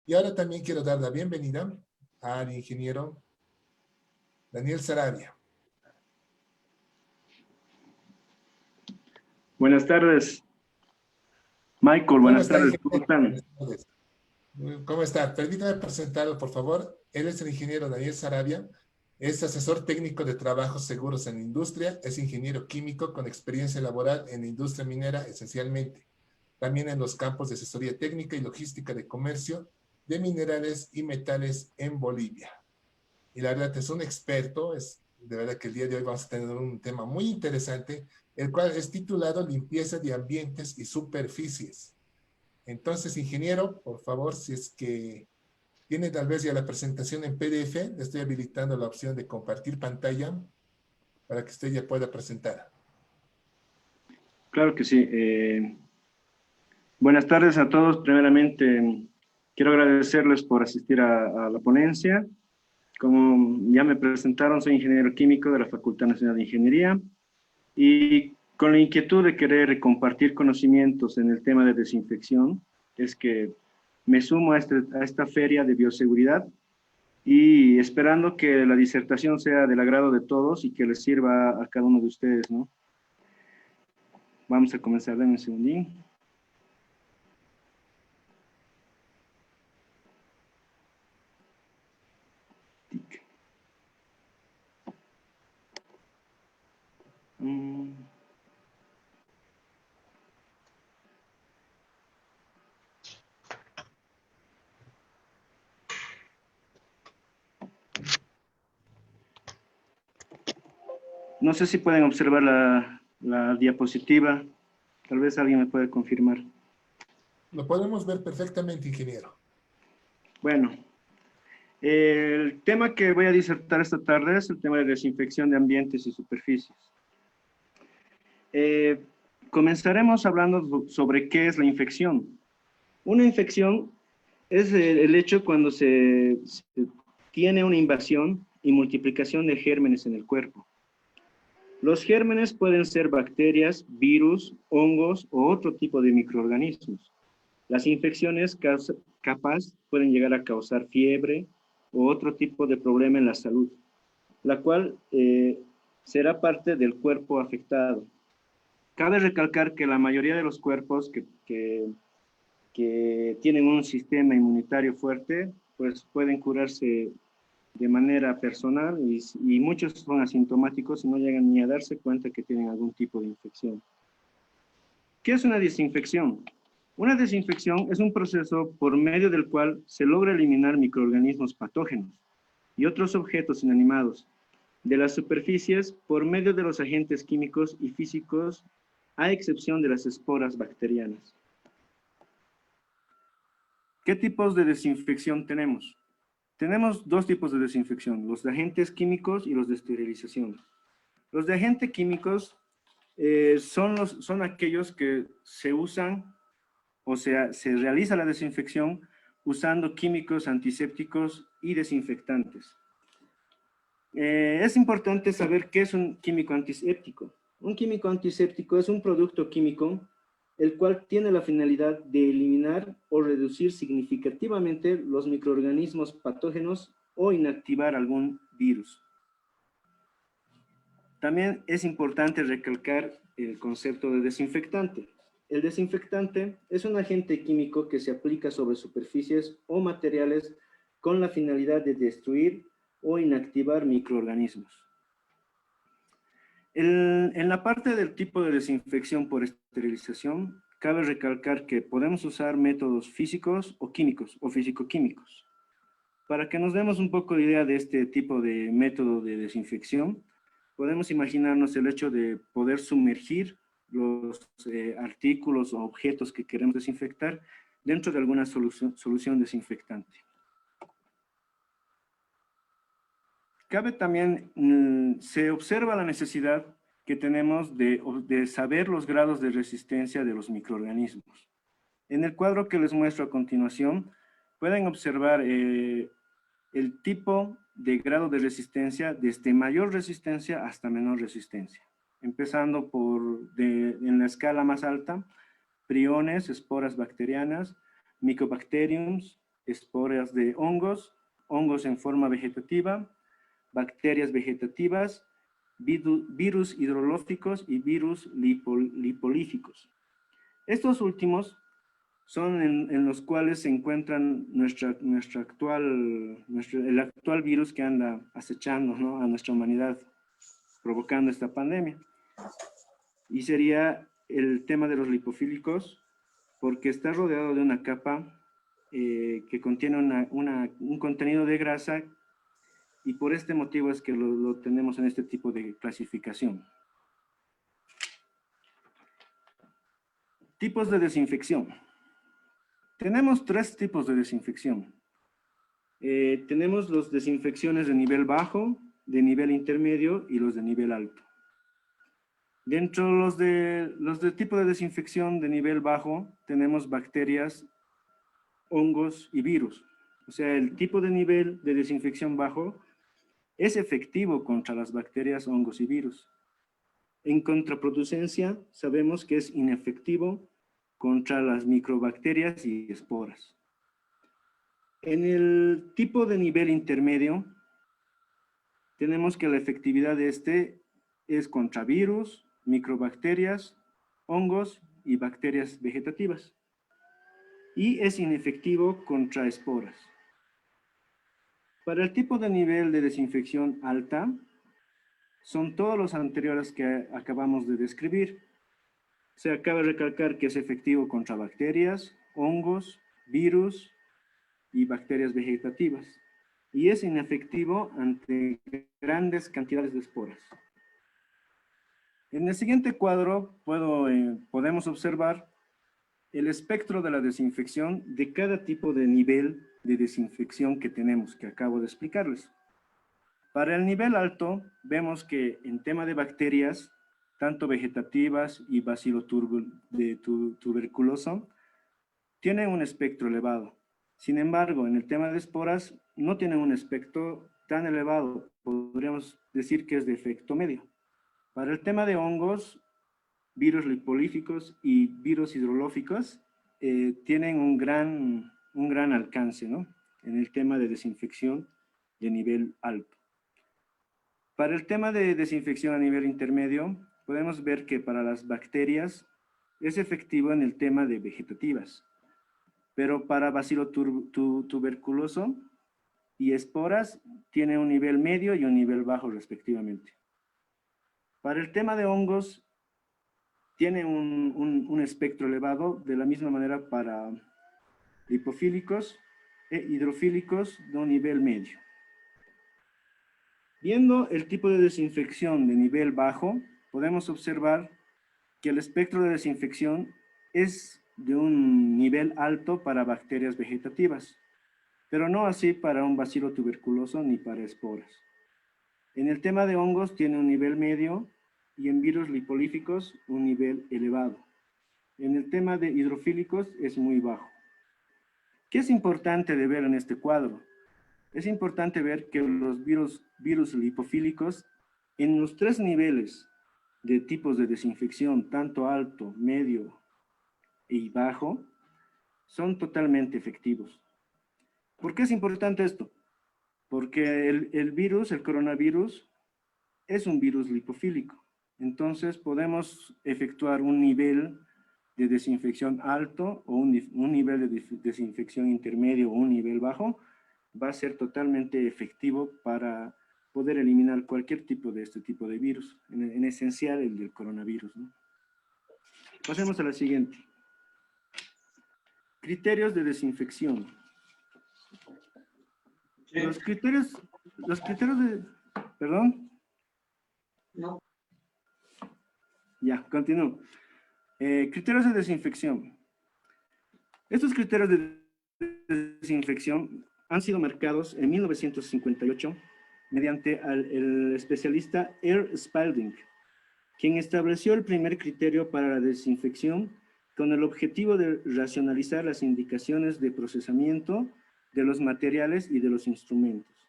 Y ahora también quiero dar la bienvenida al ingeniero Daniel Sarabia. Buenas tardes, Michael. ¿Cómo Buenas está, tardes, ¿cómo ingeniero? están? Buenas tardes. ¿Cómo está? Permítame presentarlo, por favor. Él es el ingeniero Daniel Sarabia. Es asesor técnico de trabajos seguros en la industria. Es ingeniero químico con experiencia laboral en la industria minera esencialmente. También en los campos de asesoría técnica y logística de comercio de minerales y metales en Bolivia. Y la verdad es un experto. Es de verdad que el día de hoy vamos a tener un tema muy interesante, el cual es titulado Limpieza de ambientes y superficies. Entonces, ingeniero, por favor, si es que tiene tal vez ya la presentación en PDF, le estoy habilitando la opción de compartir pantalla para que usted ya pueda presentar. Claro que sí. Buenas tardes a todos. Primeramente, quiero agradecerles por asistir a la ponencia. Como ya me presentaron, soy ingeniero químico de la Facultad Nacional de Ingeniería y con la inquietud de querer compartir conocimientos en el tema de desinfección, es que me sumo a esta feria de bioseguridad y esperando que la disertación sea del agrado de todos y que les sirva a cada uno de ustedes, ¿no? Vamos a comenzar, denme un segundín. No sé si pueden observar la diapositiva. Tal vez alguien me puede confirmar. Lo podemos ver perfectamente, ingeniero. Bueno, el tema que voy a disertar esta tarde es el tema de desinfección de ambientes y superficies. Comenzaremos hablando sobre qué es la infección. Una infección es el hecho cuando se tiene una invasión y multiplicación de gérmenes en el cuerpo. Los gérmenes pueden ser bacterias, virus, hongos o otro tipo de microorganismos. Las infecciones capaz pueden llegar a causar fiebre o otro tipo de problema en la salud, la cual será parte del cuerpo afectado. Cabe recalcar que la mayoría de los cuerpos que tienen un sistema inmunitario fuerte, pues pueden curarse de manera personal y muchos son asintomáticos y no llegan ni a darse cuenta que tienen algún tipo de infección. ¿Qué es una desinfección? Una desinfección es un proceso por medio del cual se logra eliminar microorganismos patógenos y otros objetos inanimados de las superficies por medio de los agentes químicos y físicos, a excepción de las esporas bacterianas. ¿Qué tipos de desinfección tenemos? Tenemos dos tipos de desinfección, los de agentes químicos y los de esterilización. Los de agentes químicos son aquellos que se usan, o sea, se realiza la desinfección usando químicos antisépticos y desinfectantes. Es importante saber qué es un químico antiséptico. Un químico antiséptico es un producto químico el cual tiene la finalidad de eliminar o reducir significativamente los microorganismos patógenos o inactivar algún virus. También es importante recalcar el concepto de desinfectante. El desinfectante es un agente químico que se aplica sobre superficies o materiales con la finalidad de destruir o inactivar microorganismos. En la parte del tipo de desinfección por esterilización, cabe recalcar que podemos usar métodos físicos o químicos o físico-químicos. Para que nos demos un poco de idea de este tipo de método de desinfección, podemos imaginarnos el hecho de poder sumergir los artículos o objetos que queremos desinfectar dentro de alguna solución desinfectante. Cabe también, se observa la necesidad que tenemos de saber los grados de resistencia de los microorganismos. En el cuadro que les muestro a continuación, pueden observar el tipo de grado de resistencia desde mayor resistencia hasta menor resistencia. Empezando en la escala más alta, priones, esporas bacterianas, mycobacteriums, esporas de hongos, hongos en forma vegetativa, bacterias vegetativas, virus hidrolóficos y virus lipolíficos. Estos últimos son en los cuales se encuentran el actual virus que anda acechando, ¿no?, a nuestra humanidad, provocando esta pandemia. Y sería el tema de los lipofílicos, porque está rodeado de una capa que contiene un contenido de grasa, y por este motivo es que lo tenemos en este tipo de clasificación. Tipos de desinfección. Tenemos tres tipos de desinfección. Tenemos las desinfecciones de nivel bajo, de nivel intermedio y los de nivel alto. Dentro de los de tipo de desinfección de nivel bajo, tenemos bacterias, hongos y virus. O sea, el tipo de nivel de desinfección bajo es efectivo contra las bacterias, hongos y virus. En contraproducencia, sabemos que es inefectivo contra las microbacterias y esporas. En el tipo de nivel intermedio, tenemos que la efectividad de este es contra virus, microbacterias, hongos y bacterias vegetativas. Y es inefectivo contra esporas. Para el tipo de nivel de desinfección alta, son todos los anteriores que acabamos de describir. Se acaba de recalcar que es efectivo contra bacterias, hongos, virus y bacterias vegetativas. Y es inefectivo ante grandes cantidades de esporas. En el siguiente cuadro podemos observar el espectro de la desinfección de cada tipo de nivel de desinfección que tenemos, que acabo de explicarles. Para el nivel alto, vemos que en tema de bacterias, tanto vegetativas y tuberculosa, tienen un espectro elevado. Sin embargo, en el tema de esporas, no tienen un espectro tan elevado. Podríamos decir que es de efecto medio. Para el tema de hongos, virus lipolíficos y virus hidrolóficos, tienen un gran alcance, ¿no?, en el tema de desinfección de nivel alto. Para el tema de desinfección a nivel intermedio, podemos ver que para las bacterias es efectivo en el tema de vegetativas, pero para bacilo tuberculoso y esporas tiene un nivel medio y un nivel bajo respectivamente. Para el tema de hongos tiene un espectro elevado, de la misma manera para lipofílicos e hidrofílicos de un nivel medio. Viendo el tipo de desinfección de nivel bajo, podemos observar que el espectro de desinfección es de un nivel alto para bacterias vegetativas, pero no así para un bacilo tuberculoso ni para esporas. En el tema de hongos tiene un nivel medio y en virus lipolíficos un nivel elevado. En el tema de hidrofílicos es muy bajo. ¿Qué es importante de ver en este cuadro? Es importante ver que los virus lipofílicos en los tres niveles de tipos de desinfección, tanto alto, medio y bajo, son totalmente efectivos. ¿Por qué es importante esto? Porque el coronavirus, es un virus lipofílico. Entonces podemos efectuar un nivel de desinfección alto o un nivel de desinfección intermedio o un nivel bajo, va a ser totalmente efectivo para poder eliminar cualquier tipo de este tipo de virus, en esencial el del coronavirus, ¿no? Pasemos a la siguiente. Criterios de desinfección. Sí. Los criterios de... ¿Perdón? No. Ya, continúo. Criterios de desinfección. Estos criterios de desinfección han sido marcados en 1958 mediante el especialista Earl Spalding, quien estableció el primer criterio para la desinfección con el objetivo de racionalizar las indicaciones de procesamiento de los materiales y de los instrumentos.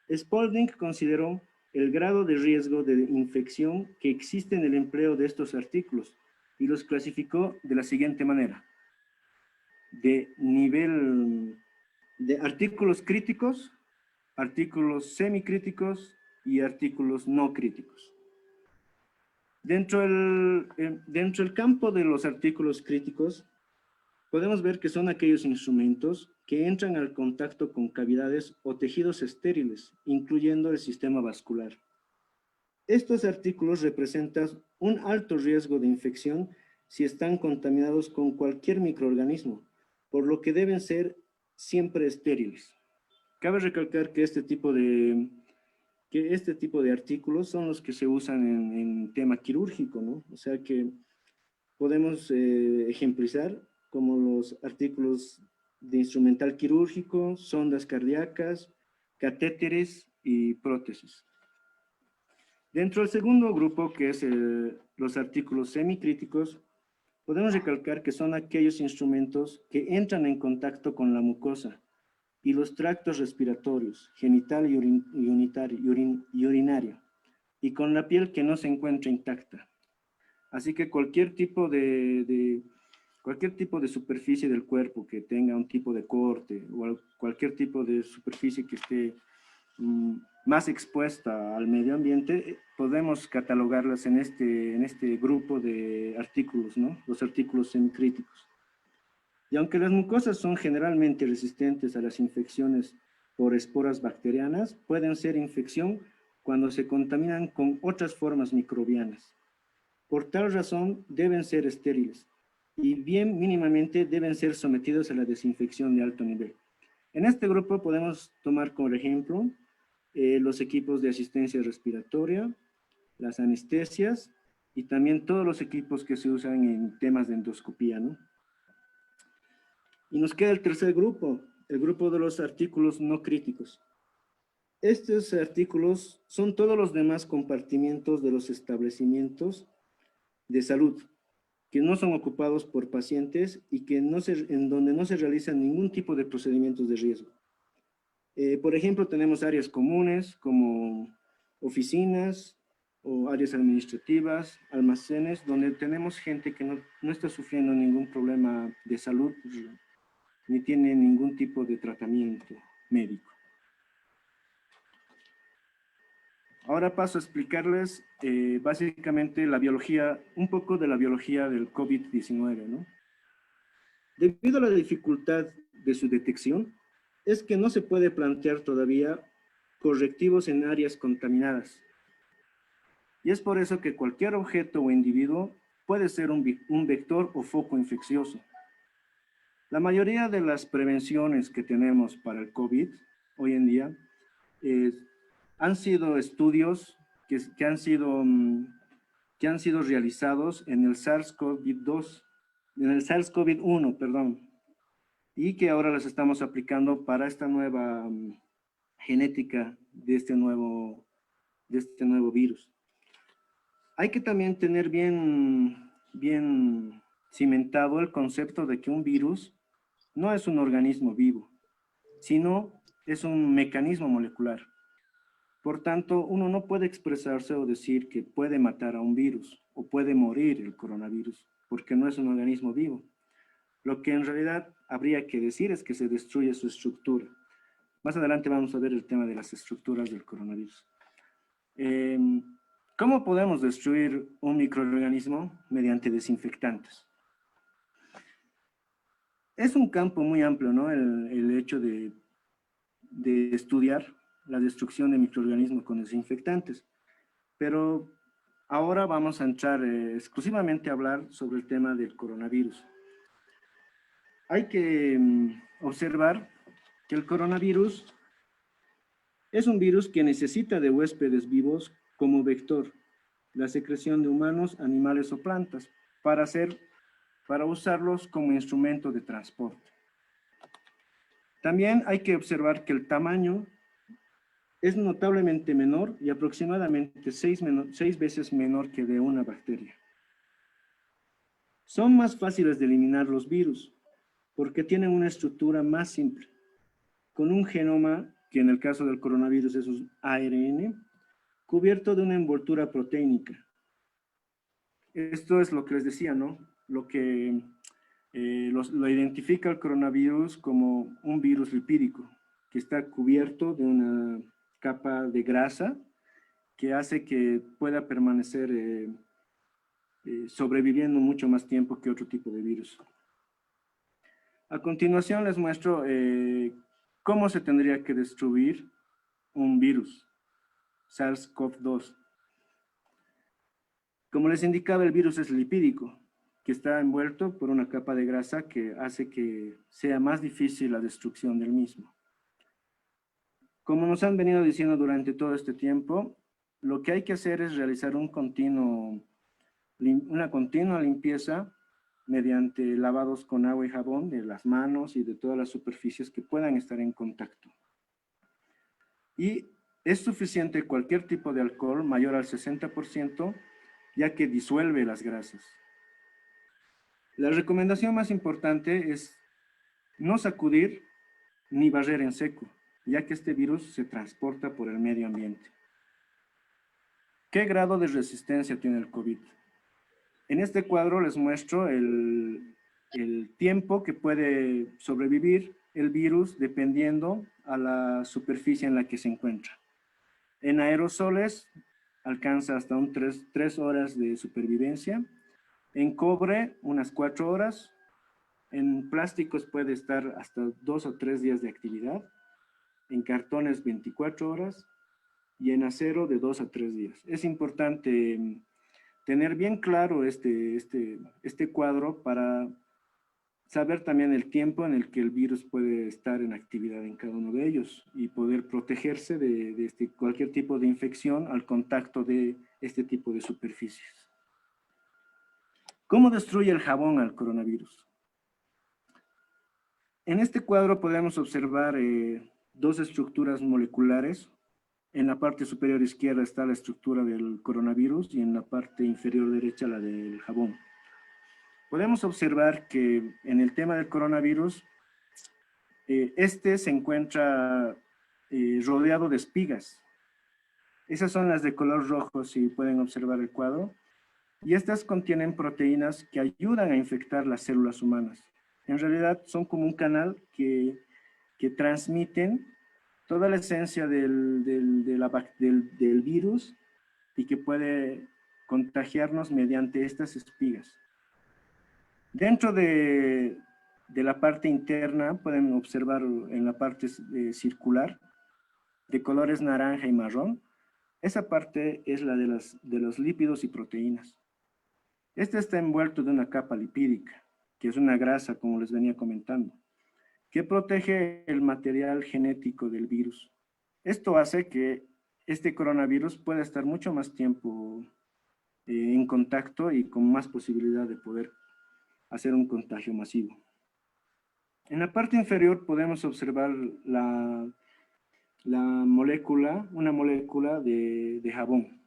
Spalding consideró el grado de riesgo de infección que existe en el empleo de estos artículos y los clasificó de la siguiente manera: de nivel de artículos críticos, artículos semicríticos y artículos no críticos. Dentro del campo de los artículos críticos, podemos ver que son aquellos instrumentos que entran al contacto con cavidades o tejidos estériles, incluyendo el sistema vascular. Estos artículos representan un alto riesgo de infección si están contaminados con cualquier microorganismo, por lo que deben ser siempre estériles. Cabe recalcar que este tipo de artículos son los que se usan en tema quirúrgico, ¿no? O sea que podemos ejemplizar como los artículos de instrumental quirúrgico, sondas cardíacas, catéteres y prótesis. Dentro del segundo grupo, que es los artículos semicríticos, podemos recalcar que son aquellos instrumentos que entran en contacto con la mucosa y los tractos respiratorios, genital y urinario, y con la piel que no se encuentra intacta. Así que cualquier tipo de superficie del cuerpo que tenga un tipo de corte o cualquier tipo de superficie que esté más expuesta al medio ambiente, podemos catalogarlas en este grupo de artículos, ¿no? Los artículos semicríticos. Y aunque las mucosas son generalmente resistentes a las infecciones por esporas bacterianas, pueden ser infección cuando se contaminan con otras formas microbianas. Por tal razón, deben ser estériles y bien mínimamente deben ser sometidos a la desinfección de alto nivel. En este grupo podemos tomar como ejemplo los equipos de asistencia respiratoria, las anestesias y también todos los equipos que se usan en temas de endoscopía, ¿no? Y nos queda el tercer grupo, el grupo de los artículos no críticos. Estos artículos son todos los demás compartimientos de los establecimientos de salud que no son ocupados por pacientes y que en donde no se realizan ningún tipo de procedimientos de riesgo. Por ejemplo, tenemos áreas comunes como oficinas o áreas administrativas, almacenes, donde tenemos gente que no está sufriendo ningún problema de salud ni tiene ningún tipo de tratamiento médico. Ahora paso a explicarles básicamente la biología, un poco de la biología del COVID-19, ¿no? Debido a la dificultad de su detección, es que no se puede plantear todavía correctivos en áreas contaminadas. Y es por eso que cualquier objeto o individuo puede ser un vector o foco infeccioso. La mayoría de las prevenciones que tenemos para el COVID hoy en día han sido estudios que han sido realizados en el SARS-CoV-1, perdón, y que ahora las estamos aplicando para esta nueva genética de este nuevo virus. Hay que también tener bien cimentado el concepto de que un virus no es un organismo vivo, sino es un mecanismo molecular. Por tanto, uno no puede expresarse o decir que puede matar a un virus o puede morir el coronavirus, porque no es un organismo vivo. Lo que en realidad habría que decir es que se destruye su estructura. Más adelante vamos a ver el tema de las estructuras del coronavirus. ¿Cómo podemos destruir un microorganismo? Mediante desinfectantes. Es un campo muy amplio, ¿no? El hecho de estudiar la destrucción de microorganismos con desinfectantes. Pero ahora vamos a entrar exclusivamente a hablar sobre el tema del coronavirus. Hay que observar que el coronavirus es un virus que necesita de huéspedes vivos como vector, la secreción de humanos, animales o plantas, para usarlos como instrumento de transporte. También hay que observar que el tamaño es notablemente menor y aproximadamente 6 veces menor que de una bacteria. Son más fáciles de eliminar los virus porque tienen una estructura más simple, con un genoma, que en el caso del coronavirus es un ARN, cubierto de una envoltura proteínica. Esto es lo que les decía, ¿no? Lo que Lo identifica el coronavirus como un virus lipídico que está cubierto de una capa de grasa que hace que pueda permanecer sobreviviendo mucho más tiempo que otro tipo de virus. A continuación les muestro cómo se tendría que destruir un virus, SARS-CoV-2. Como les indicaba, el virus es lipídico, que está envuelto por una capa de grasa que hace que sea más difícil la destrucción del mismo. Como nos han venido diciendo durante todo este tiempo, lo que hay que hacer es realizar una continua limpieza mediante lavados con agua y jabón de las manos y de todas las superficies que puedan estar en contacto. Y es suficiente cualquier tipo de alcohol mayor al 60%, ya que disuelve las grasas. La recomendación más importante es no sacudir ni barrer en seco, ya que este virus se transporta por el medio ambiente. ¿Qué grado de resistencia tiene el COVID? En este cuadro les muestro el tiempo que puede sobrevivir el virus dependiendo a la superficie en la que se encuentra. En aerosoles alcanza hasta 3 horas de supervivencia. En cobre, unas 4 horas. En plásticos puede estar hasta 2 o 3 días de actividad. En cartones, 24 horas. Y en acero, de 2 a 3 días. Es importante tener bien claro este cuadro para saber también el tiempo en el que el virus puede estar en actividad en cada uno de ellos y poder protegerse de cualquier tipo de infección al contacto de este tipo de superficies. ¿Cómo destruye el jabón al coronavirus? En este cuadro podemos observar 2 estructuras moleculares. En la parte superior izquierda está la estructura del coronavirus y en la parte inferior derecha la del jabón. Podemos observar que en el tema del coronavirus, se encuentra rodeado de espigas. Esas son las de color rojo, si pueden observar el cuadro. Y estas contienen proteínas que ayudan a infectar las células humanas. En realidad son como un canal que transmiten toda la esencia del virus y que puede contagiarnos mediante estas espigas. Dentro de la parte interna pueden observar en la parte circular de colores naranja y marrón. Esa parte es la de los lípidos y proteínas. Este está envuelto de una capa lipídica, que es una grasa, como les venía comentando, que protege el material genético del virus. Esto hace que este coronavirus pueda estar mucho más tiempo en contacto y con más posibilidad de poder hacer un contagio masivo. En la parte inferior podemos observar una molécula de jabón.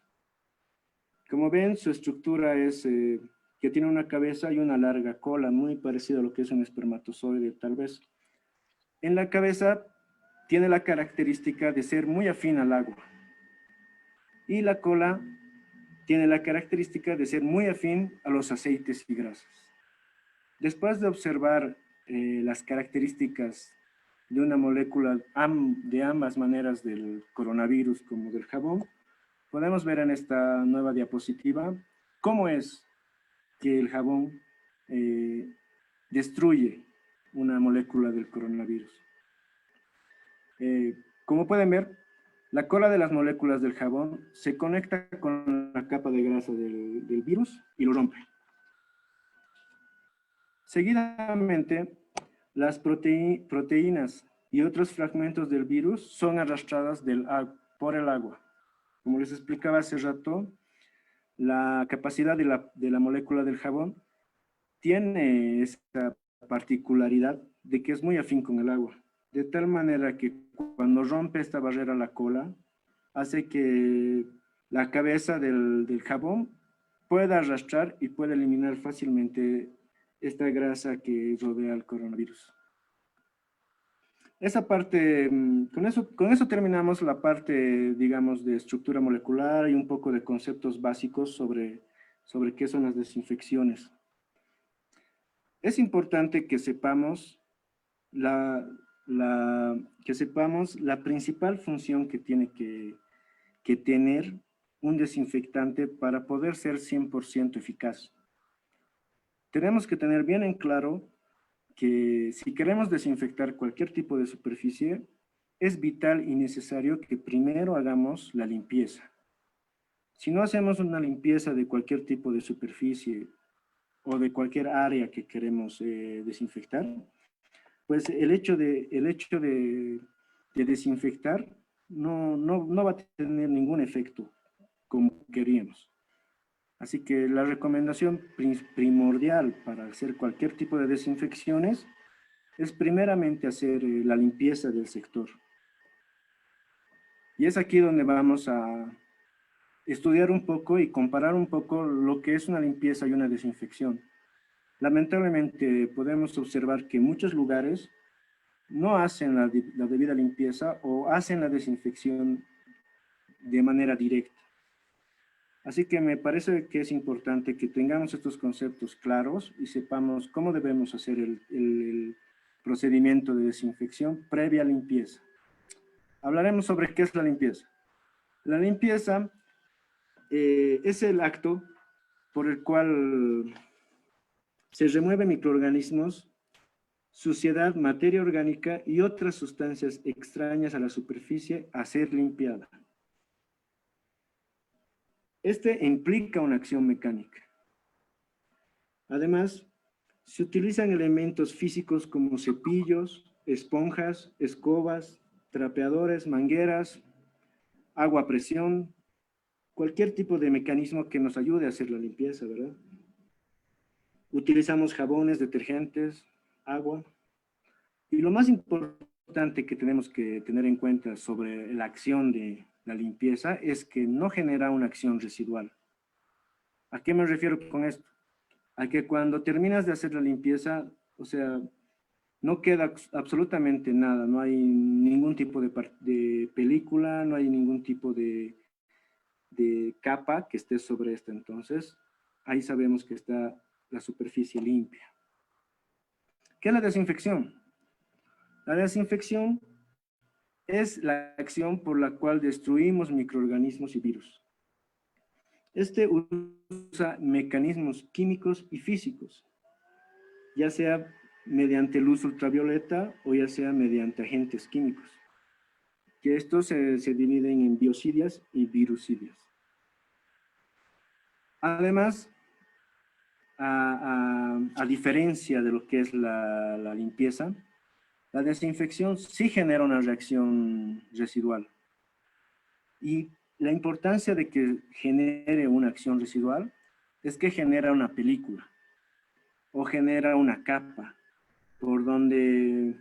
Como ven, su estructura es que tiene una cabeza y una larga cola, muy parecida a lo que es un espermatozoide, tal vez. En la cabeza tiene la característica de ser muy afín al agua. Y la cola tiene la característica de ser muy afín a los aceites y grasas. Después de observar las características de una molécula de ambas maneras del coronavirus como del jabón, podemos ver en esta nueva diapositiva cómo es que el jabón destruye una molécula del coronavirus. Como pueden ver, la cola de las moléculas del jabón se conecta con la capa de grasa del virus y lo rompe. Seguidamente, las proteínas y otros fragmentos del virus son arrastradas por el agua. Como les explicaba hace rato, la capacidad de la molécula del jabón tiene esta particularidad de que es muy afín con el agua, de tal manera que cuando rompe esta barrera la cola, hace que la cabeza del jabón pueda arrastrar y pueda eliminar fácilmente esta grasa que rodea al coronavirus. Esa parte, con eso terminamos la parte, digamos, de estructura molecular y un poco de conceptos básicos sobre qué son las desinfecciones. es importante que sepamos que sepamos la principal función que tiene que tener un desinfectante para poder ser 100% eficaz. Tenemos que tener bien en claro que si queremos desinfectar cualquier tipo de superficie, es vital y necesario que primero hagamos la limpieza. Si no hacemos una limpieza de cualquier tipo de superficie o de cualquier área que queremos desinfectar, pues el hecho de desinfectar no va a tener ningún efecto como queríamos. Así que la recomendación primordial para hacer cualquier tipo de desinfecciones es primeramente hacer la limpieza del sector. Y es aquí donde vamos a estudiar un poco y comparar un poco lo que es una limpieza y una desinfección. Lamentablemente podemos observar que muchos lugares no hacen la debida limpieza o hacen la desinfección de manera directa. Así que me parece que es importante que tengamos estos conceptos claros y sepamos cómo debemos hacer el procedimiento de desinfección previa limpieza. Hablaremos sobre qué es la limpieza. La limpieza es el acto por el cual se remueven microorganismos, suciedad, materia orgánica y otras sustancias extrañas a la superficie a ser limpiada. Este implica una acción mecánica. Además, se utilizan elementos físicos como cepillos, esponjas, escobas, trapeadores, mangueras, agua a presión, cualquier tipo de mecanismo que nos ayude a hacer la limpieza, ¿verdad? Utilizamos jabones, detergentes, agua. Y lo más importante que tenemos que tener en cuenta sobre la acción de la limpieza es que no genera una acción residual. ¿A qué me refiero con esto? A que cuando terminas de hacer la limpieza, o sea, no queda absolutamente nada, no hay ningún tipo de película, no hay ningún tipo de capa que esté sobre esta. Entonces, ahí sabemos que está la superficie limpia. ¿Qué es la desinfección? La desinfección es la acción por la cual destruimos microorganismos y virus. Este usa mecanismos químicos y físicos, ya sea mediante luz ultravioleta o ya sea mediante agentes químicos, que estos se dividen en biocidas y virucidas. Además, a diferencia de lo que es la limpieza, la desinfección sí genera una reacción residual. Y la importancia de que genere una acción residual es que genera una película o genera una capa por donde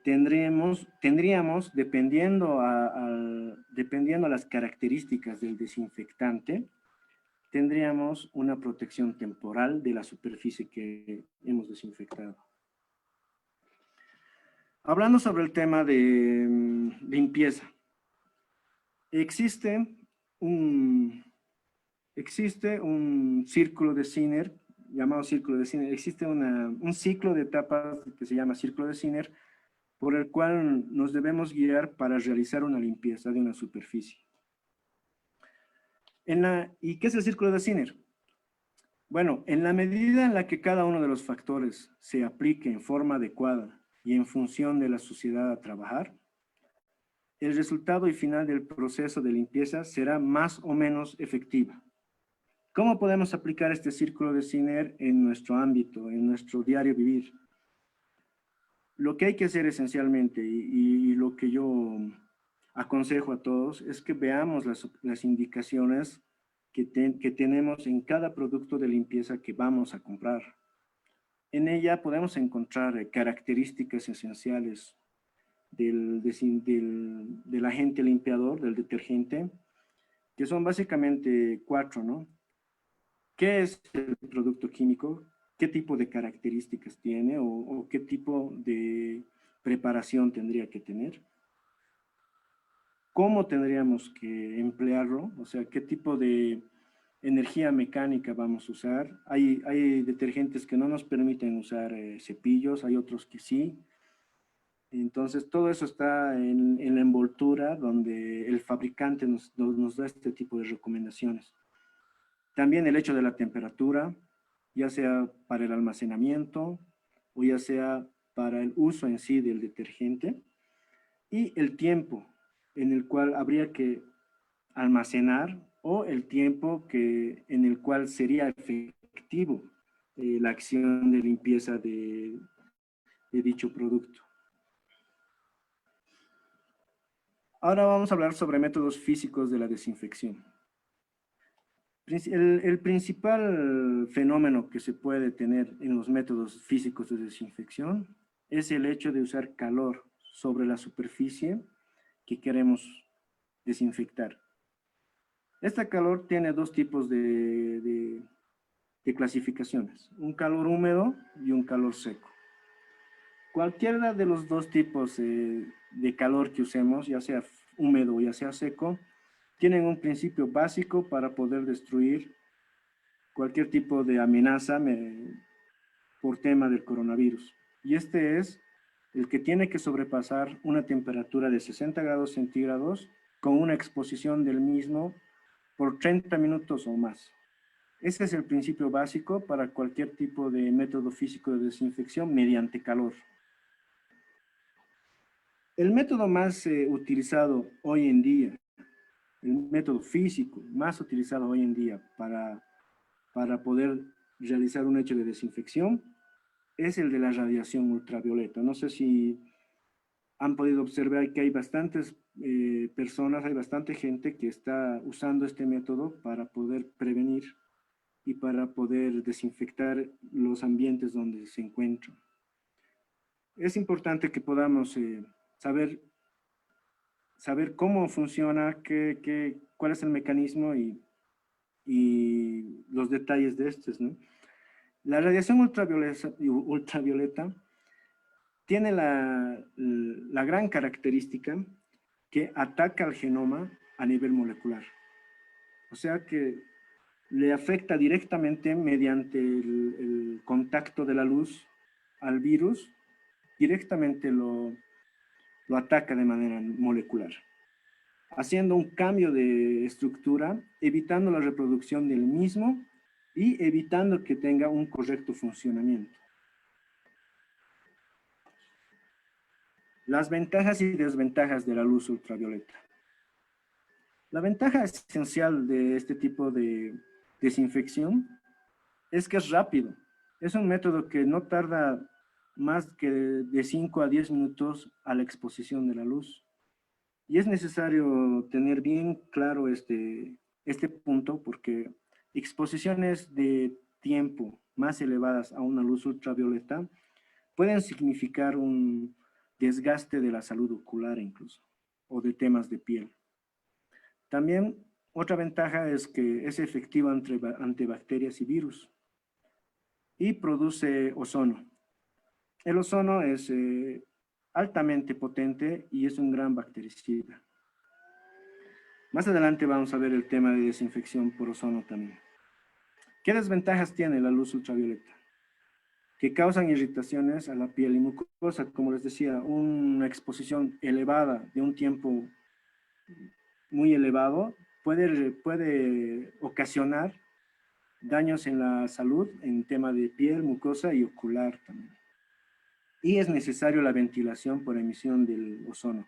tendríamos dependiendo a las características del desinfectante, tendríamos una protección temporal de la superficie que hemos desinfectado. Hablando sobre el tema de limpieza, existe un círculo de Zinner, llamado círculo de Zinner. Existe un ciclo de etapas que se llama círculo de Zinner, por el cual nos debemos guiar para realizar una limpieza de una superficie. ¿Y qué es el círculo de Zinner? Bueno, en la medida en la que cada uno de los factores se aplique en forma adecuada y en función de la sociedad a trabajar, el resultado y final del proceso de limpieza será más o menos efectiva. ¿Cómo podemos aplicar este círculo de Zinner en nuestro ámbito, en nuestro diario vivir? Lo que hay que hacer esencialmente, y lo que yo aconsejo a todos, es que veamos las indicaciones que tenemos en cada producto de limpieza que vamos a comprar. En ella podemos encontrar características esenciales del agente limpiador, del detergente, que son básicamente 4, ¿no? ¿Qué es el producto químico? ¿Qué tipo de características tiene o qué tipo de preparación tendría que tener? ¿Cómo tendríamos que emplearlo? O sea, ¿qué tipo de energía mecánica vamos a usar. Hay detergentes que no nos permiten usar cepillos, hay otros que sí. Entonces, todo eso está en la envoltura donde el fabricante nos da este tipo de recomendaciones. También el hecho de la temperatura, ya sea para el almacenamiento o ya sea para el uso en sí del detergente, y el tiempo en el cual habría que almacenar o el tiempo en el cual sería efectivo la acción de limpieza de dicho producto. Ahora vamos a hablar sobre métodos físicos de la desinfección. El principal fenómeno que se puede tener en los métodos físicos de desinfección es el hecho de usar calor sobre la superficie que queremos desinfectar. Este calor tiene dos tipos de clasificaciones, un calor húmedo y un calor seco. Cualquiera de los dos tipos de calor que usemos, ya sea húmedo o ya sea seco, tienen un principio básico para poder destruir cualquier tipo de amenaza por tema del coronavirus. Y este es el que tiene que sobrepasar una temperatura de 60 grados centígrados con una exposición del mismo por 30 minutos o más. Ese es el principio básico para cualquier tipo de método físico de desinfección mediante calor. El método más utilizado hoy en día, el método físico más utilizado hoy en día para poder realizar un hecho de desinfección es el de la radiación ultravioleta. No sé si han podido observar que hay bastantes personas, hay bastante gente que está usando este método para poder prevenir y para poder desinfectar los ambientes donde se encuentran. Es importante que podamos saber cómo funciona, cuál es el mecanismo y los detalles de estos, ¿no? La radiación ultravioleta tiene la gran característica que ataca al genoma a nivel molecular. O sea que le afecta directamente mediante el contacto de la luz al virus, directamente lo ataca de manera molecular, haciendo un cambio de estructura, evitando la reproducción del mismo y evitando que tenga un correcto funcionamiento. Las ventajas y desventajas de la luz ultravioleta. La ventaja esencial de este tipo de desinfección es que es rápido. Es un método que no tarda más que de 5 a 10 minutos a la exposición de la luz. Y es necesario tener bien claro este punto porque exposiciones de tiempo más elevadas a una luz ultravioleta pueden significar un desgaste de la salud ocular incluso, o de temas de piel. También otra ventaja es que es efectiva ante bacterias y virus y produce ozono. El ozono es altamente potente y es un gran bactericida. Más adelante vamos a ver el tema de desinfección por ozono también. ¿Qué desventajas tiene la luz ultravioleta? Que causan irritaciones a la piel y mucosa, como les decía, una exposición elevada de un tiempo muy elevado puede ocasionar daños en la salud en tema de piel, mucosa y ocular también. Y es necesario la ventilación por emisión del ozono.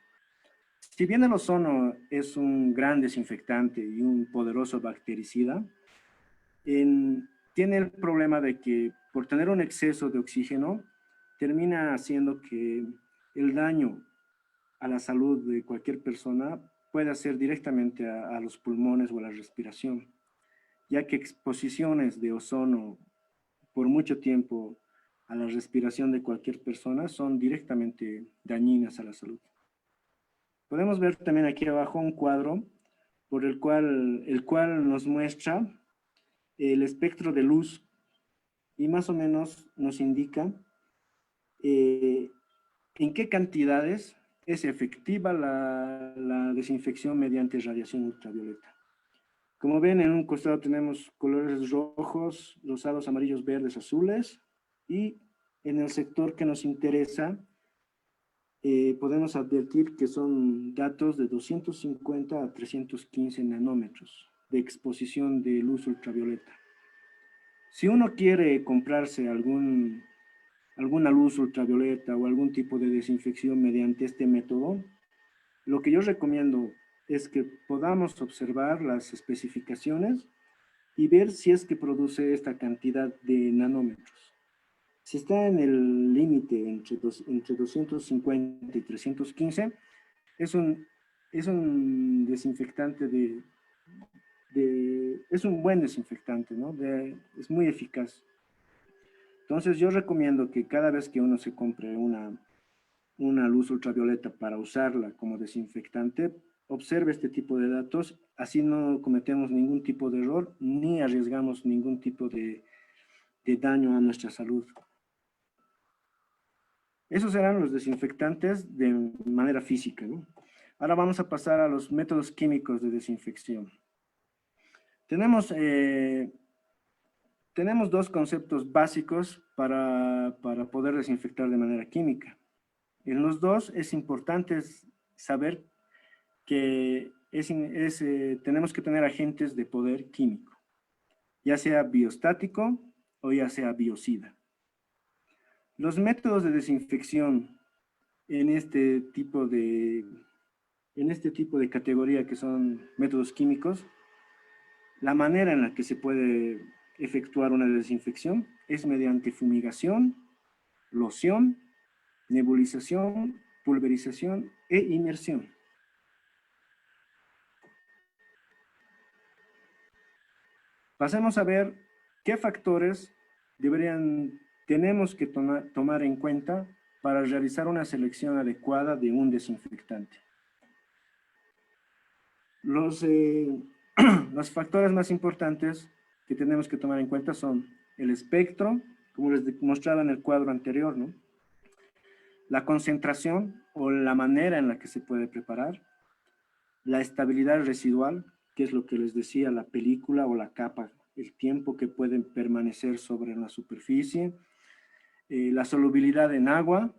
Si bien el ozono es un gran desinfectante y un poderoso bactericida, tiene el problema de que por tener un exceso de oxígeno, termina haciendo que el daño a la salud de cualquier persona pueda ser directamente a los pulmones o a la respiración, ya que exposiciones de ozono por mucho tiempo a la respiración de cualquier persona son directamente dañinas a la salud. Podemos ver también aquí abajo un cuadro por el cual nos muestra el espectro de luz y más o menos nos indica en qué cantidades es efectiva la desinfección mediante radiación ultravioleta. Como ven, en un costado tenemos colores rojos, rosados, amarillos, verdes, azules. Y en el sector que nos interesa, podemos advertir que son datos de 250 a 315 nanómetros de exposición de luz ultravioleta. Si uno quiere comprarse alguna luz ultravioleta o algún tipo de desinfección mediante este método, lo que yo recomiendo es que podamos observar las especificaciones y ver si es que produce esta cantidad de nanómetros. Si está en el límite entre 250 y 315, es un desinfectante es un buen desinfectante, ¿no? Es muy eficaz. Entonces yo recomiendo que cada vez que uno se compre una luz ultravioleta para usarla como desinfectante, observe este tipo de datos, así no cometemos ningún tipo de error ni arriesgamos ningún tipo de daño a nuestra salud. Esos eran los desinfectantes de manera física, ¿no? Ahora vamos a pasar a los métodos químicos de desinfección. Tenemos dos conceptos básicos para poder desinfectar de manera química. En los dos es importante saber que tenemos que tener agentes de poder químico, ya sea biostático o ya sea biocida. Los métodos de desinfección en este tipo de categoría que son métodos químicos, la manera en la que se puede efectuar una desinfección es mediante fumigación, loción, nebulización, pulverización e inmersión. Pasemos a ver qué factores tenemos que tomar en cuenta para realizar una selección adecuada de un desinfectante. Los factores más importantes que tenemos que tomar en cuenta son el espectro, como les mostraba en el cuadro anterior, ¿no? La concentración o la manera en la que se puede preparar, la estabilidad residual, que es lo que les decía, la película o la capa, el tiempo que pueden permanecer sobre la superficie, la solubilidad en agua,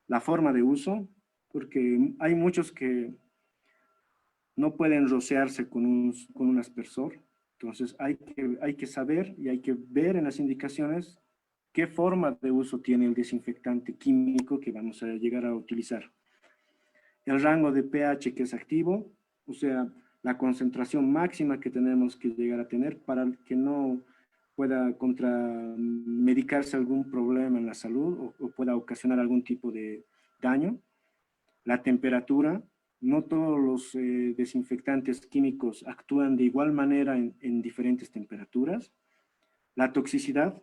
la forma de uso, porque hay muchos que no pueden rociarse con un aspersor. Entonces hay que saber y hay que ver en las indicaciones qué forma de uso tiene el desinfectante químico que vamos a llegar a utilizar. El rango de pH que es activo, o sea, la concentración máxima que tenemos que llegar a tener para que no pueda contramedicarse algún problema en la salud o pueda ocasionar algún tipo de daño. La temperatura, no todos los desinfectantes químicos actúan de igual manera en diferentes temperaturas. La toxicidad,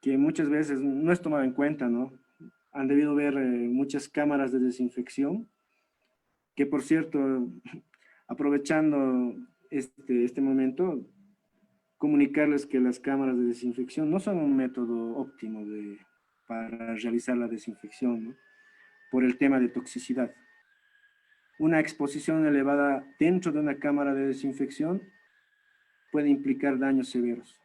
que muchas veces no es tomada en cuenta, ¿no? Han debido ver muchas cámaras de desinfección, que por cierto, aprovechando este momento, comunicarles que las cámaras de desinfección no son un método óptimo para realizar la desinfección, ¿no? Por el tema de toxicidad. Una exposición elevada dentro de una cámara de desinfección puede implicar daños severos.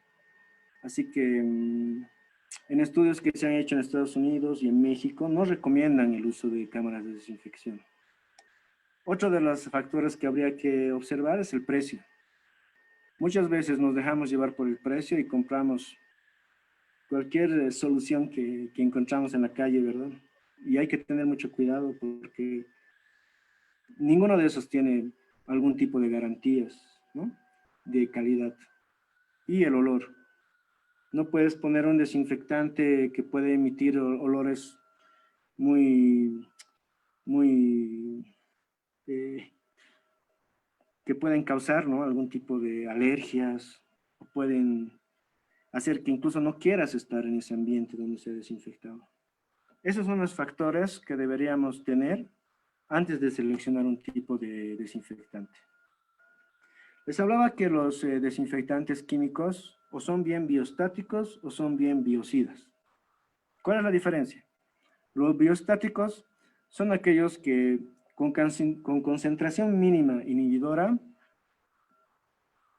Así que en estudios que se han hecho en Estados Unidos y en México no recomiendan el uso de cámaras de desinfección. Otro de los factores que habría que observar es el precio. Muchas veces nos dejamos llevar por el precio y compramos cualquier solución que encontramos en la calle, ¿verdad? Y hay que tener mucho cuidado porque ninguno de esos tiene algún tipo de garantías, ¿no? De calidad. Y el olor. No puedes poner un desinfectante que puede emitir olores muy que pueden causar, ¿no? Algún tipo de alergias, o pueden hacer que incluso no quieras estar en ese ambiente donde se ha desinfectado. Esos son los factores que deberíamos tener antes de seleccionar un tipo de desinfectante. Les hablaba que los desinfectantes químicos o son bien biostáticos o son bien biocidas. ¿Cuál es la diferencia? Los biostáticos son aquellos que con concentración mínima inhibidora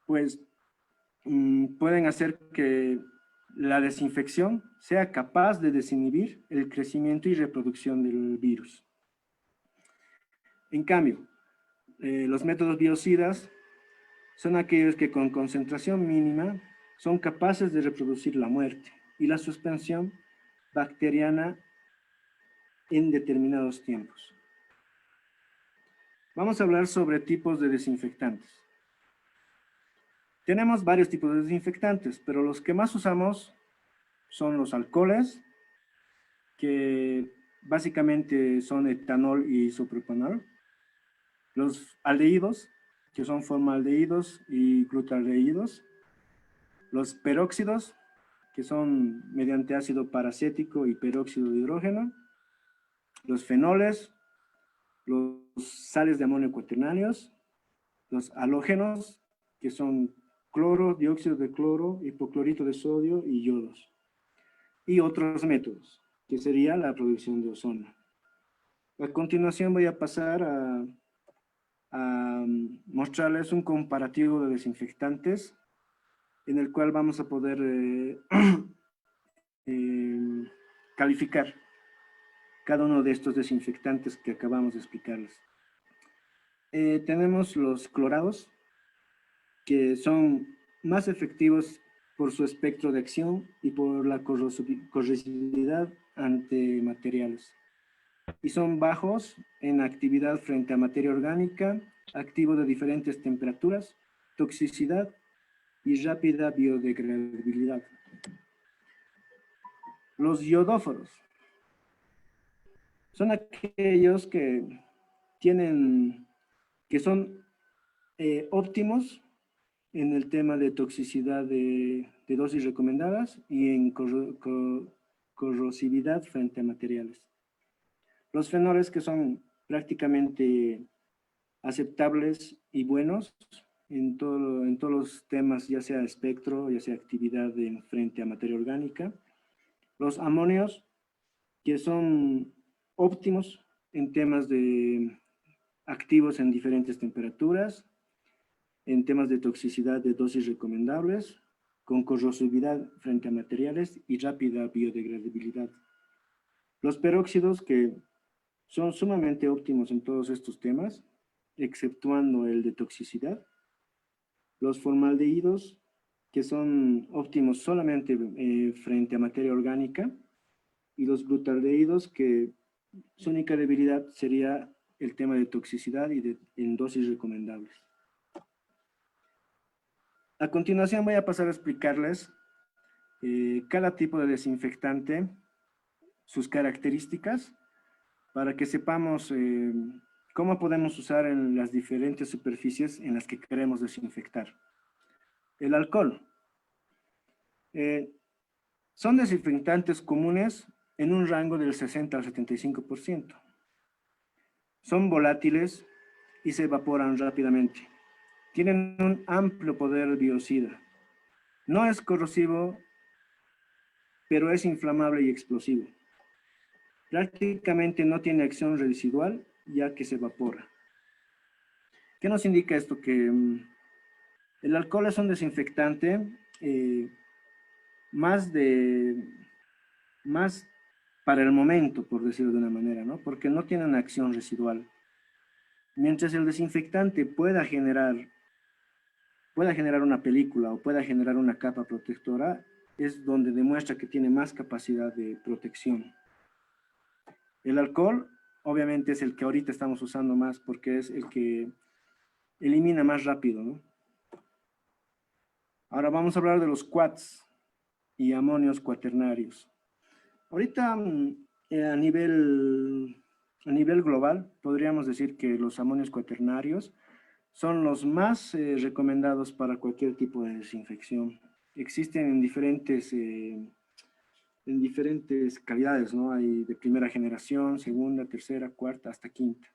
pues pueden hacer que la desinfección sea capaz de desinhibir el crecimiento y reproducción del virus. En cambio, los métodos biocidas son aquellos que con concentración mínima son capaces de reproducir la muerte y la suspensión bacteriana en determinados tiempos. Vamos a hablar sobre tipos de desinfectantes. Tenemos varios tipos de desinfectantes, pero los que más usamos son los alcoholes, que básicamente son etanol y isopropanol. Los aldehídos, que son formaldehídos y glutaldehídos. Los peróxidos, que son mediante ácido paracético y peróxido de hidrógeno. Los fenoles, los sales de amonio cuaternáneos, los halógenos, que son cloro, dióxido de cloro, hipoclorito de sodio y yodos. Y otros métodos, que sería la producción de ozono. A continuación voy a pasar a mostrarles un comparativo de desinfectantes en el cual vamos a poder calificar cada uno de estos desinfectantes que acabamos de explicarles. Tenemos los clorados, que son más efectivos por su espectro de acción y por la corrosividad ante materiales. Y son bajos en actividad frente a materia orgánica, activo de diferentes temperaturas, toxicidad y rápida biodegradabilidad. Los iodoforos son aquellos que son óptimos en el tema de toxicidad de dosis recomendadas y en corrosividad frente a materiales. Los fenoles, que son prácticamente aceptables y buenos en todos los temas, ya sea espectro, ya sea actividad frente a materia orgánica. Los amonios, que son óptimos en temas de activos en diferentes temperaturas, en temas de toxicidad de dosis recomendables, con corrosividad frente a materiales y rápida biodegradabilidad. Los peróxidos, que son sumamente óptimos en todos estos temas, exceptuando el de toxicidad. Los formaldehídos, que son óptimos solamente frente a materia orgánica. Y los glutaldehídos, que su única debilidad sería el tema de toxicidad y en dosis recomendables. A continuación voy a pasar a explicarles cada tipo de desinfectante, sus características, para que sepamos cómo podemos usar en las diferentes superficies en las que queremos desinfectar. El alcohol. Son desinfectantes comunes en un rango del 60 al 75%. Son volátiles y se evaporan rápidamente. Tienen un amplio poder biocida. No es corrosivo, pero es inflamable y explosivo. Prácticamente no tiene acción residual, ya que se evapora. ¿Qué nos indica esto? Que el alcohol es un desinfectante más para el momento, por decirlo de una manera, ¿no? Porque no tiene una acción residual. Mientras el desinfectante pueda generar una película o pueda generar una capa protectora, es donde demuestra que tiene más capacidad de protección. El alcohol, obviamente, es el que ahorita estamos usando más porque es el que elimina más rápido, ¿no? Ahora vamos a hablar de los quats y amonios cuaternarios. Ahorita a nivel global podríamos decir que los amonios cuaternarios son los más recomendados para cualquier tipo de desinfección. Existen en diferentes calidades, ¿no? Hay de primera generación, segunda, tercera, cuarta, hasta quinta.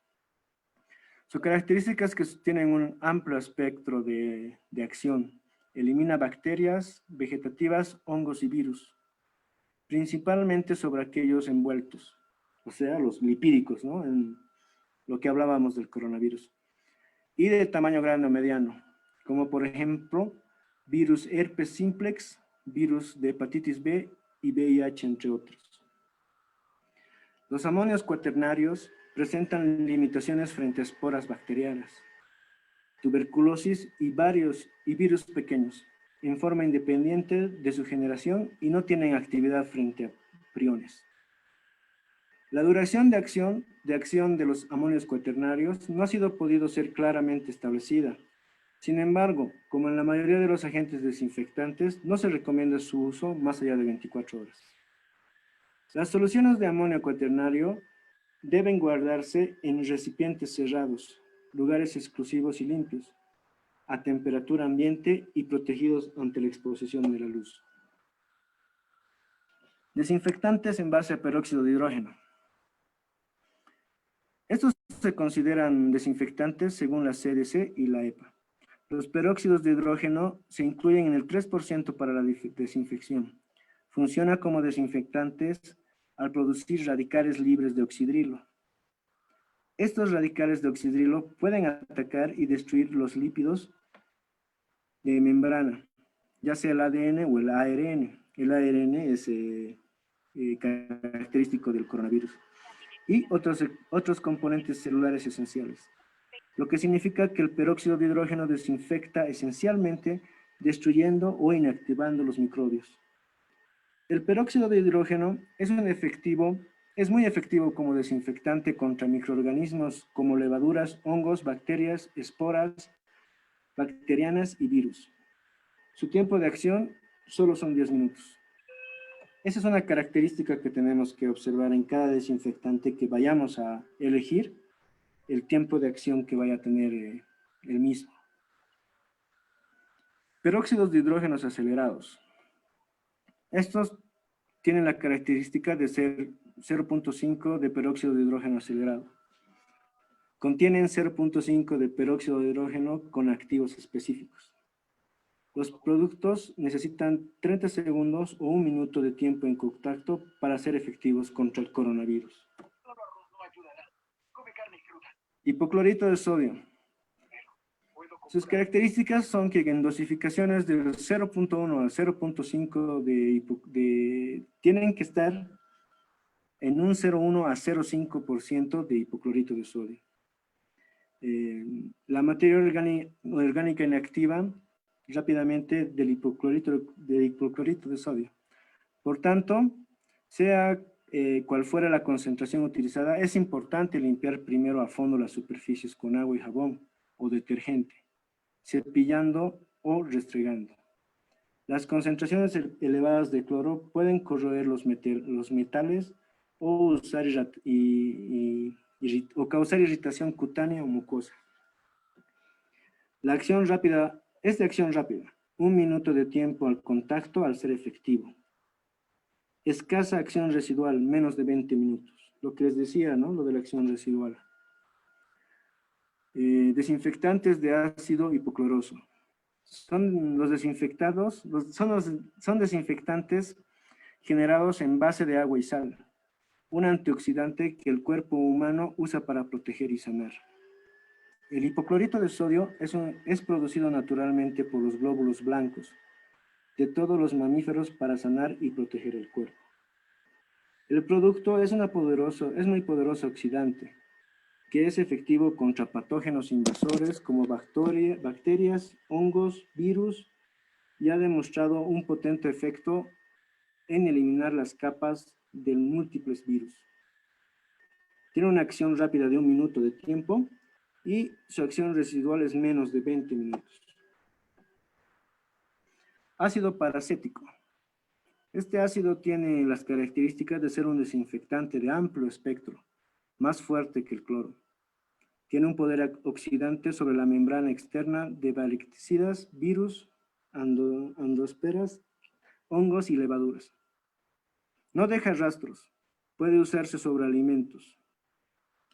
Su característica es que tienen un amplio espectro de acción. Elimina bacterias, vegetativas, hongos y virus, principalmente sobre aquellos envueltos, o sea, los lipídicos, ¿no? En lo que hablábamos del coronavirus. Y de tamaño grande o mediano, como por ejemplo virus herpes simplex, virus de hepatitis B y VIH, entre otros. Los amonios cuaternarios presentan limitaciones frente a esporas bacterianas, tuberculosis y virus pequeños, en forma independiente de su generación y no tienen actividad frente a priones. La duración de acción de los amonios cuaternarios no ha sido podido ser claramente establecida. Sin embargo, como en la mayoría de los agentes desinfectantes, no se recomienda su uso más allá de 24 horas. Las soluciones de amonio cuaternario deben guardarse en recipientes cerrados, lugares exclusivos y limpios, a temperatura ambiente y protegidos ante la exposición de la luz. Desinfectantes en base a peróxido de hidrógeno. Estos se consideran desinfectantes según la CDC y la EPA. Los peróxidos de hidrógeno se incluyen en el 3% para la desinfección. Funciona como desinfectantes al producir radicales libres de oxidrilo. Estos radicales de oxidrilo pueden atacar y destruir los lípidos de membrana, ya sea el ADN o el ARN. El ARN es característico del coronavirus. Y otros componentes celulares esenciales. Lo que significa que el peróxido de hidrógeno desinfecta esencialmente destruyendo o inactivando los microbios. El peróxido de hidrógeno es muy efectivo como desinfectante contra microorganismos como levaduras, hongos, bacterias, esporas bacterianas y virus. Su tiempo de acción solo son 10 minutos. Esa es una característica que tenemos que observar en cada desinfectante que vayamos a elegir, el tiempo de acción que vaya a tener el mismo. Peróxidos de hidrógenos acelerados. Estos tienen la característica de ser 0.5 de peróxido de hidrógeno acelerado. Contienen 0.5 de peróxido de hidrógeno con activos específicos. Los productos necesitan 30 segundos o 1 minuto de tiempo en contacto para ser efectivos contra el coronavirus. Hipoclorito de sodio. Sus características son que en dosificaciones de 0.1 a 0.5 tienen que estar en un 0.1 a 0.5% de hipoclorito de sodio. La materia orgánica inactiva rápidamente del hipoclorito de sodio. Por tanto, sea cual fuera la concentración utilizada, es importante limpiar primero a fondo las superficies con agua y jabón o detergente, cepillando o restregando. Las concentraciones elevadas de cloro pueden corroer los metales o causar irritación cutánea o mucosa. La acción rápida es de acción rápida, 1 minuto de tiempo al contacto al ser efectivo. Escasa acción residual, menos de 20 minutos. Lo que les decía, ¿no? Lo de la acción residual. Desinfectantes de ácido hipocloroso. Son los desinfectados, son desinfectantes generados en base de agua y sal, un antioxidante que el cuerpo humano usa para proteger y sanar. El hipoclorito de sodio es producido naturalmente por los glóbulos blancos de todos los mamíferos para sanar y proteger el cuerpo. El producto es muy poderoso oxidante, que es efectivo contra patógenos invasores como bacterias, hongos, virus, y ha demostrado un potente efecto en eliminar las capas de múltiples virus. Tiene una acción rápida de 1 minuto de tiempo y su acción residual es menos de 20 minutos. Ácido paracético. Este ácido tiene las características de ser un desinfectante de amplio espectro, más fuerte que el cloro. Tiene un poder oxidante sobre la membrana externa de bacticidas, virus, endosperas, hongos y levaduras. No deja rastros. Puede usarse sobre alimentos.